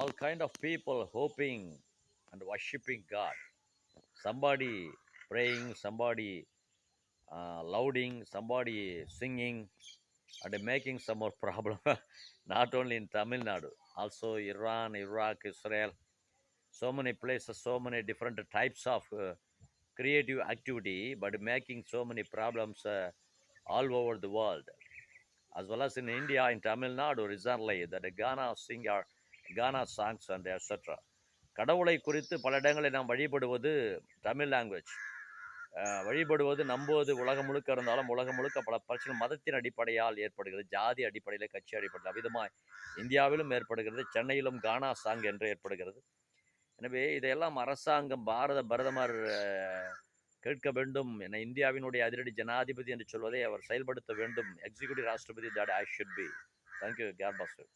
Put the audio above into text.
all kind of people hoping and worshiping God. Somebody praying, somebody louding, somebody singing, and making some more problem. Not only in Tamil Nadu, also Iran, Iraq, Israel, so many places, so many different types of creative activity, but making so many problems all over the world, as well as in India, in Tamil Nadu recently, that Ghana singer, Ghana songs and etc. கடவுளை குறித்து பல இடங்களில் நாம் வழிபடுவது Tamil language, வழிபடுவது நம்புவது உலகம் முழுக்க இருந்தாலும் உலகம் முழுக்க பல பிரச்சனை மதத்தின் அடிப்படையால் ஏற்படுகிறது, ஜாதி அடிப்படையில், கட்சி அடிப்படையில் அவ்விதமாய் இந்தியாவிலும் ஏற்படுகிறது, சென்னையிலும் கானா சாங் என்று ஏற்படுகிறது. எனவே இதையெல்லாம் அரசாங்கம் பாரத பிரதமர் கேட்க வேண்டும் என இந்தியாவினுடைய அதிரடி ஜனாதிபதி என்று சொல்வதை அவர் செயல்படுத்த வேண்டும். Executive Rashtrapati that I should be. Thank you. God bless you.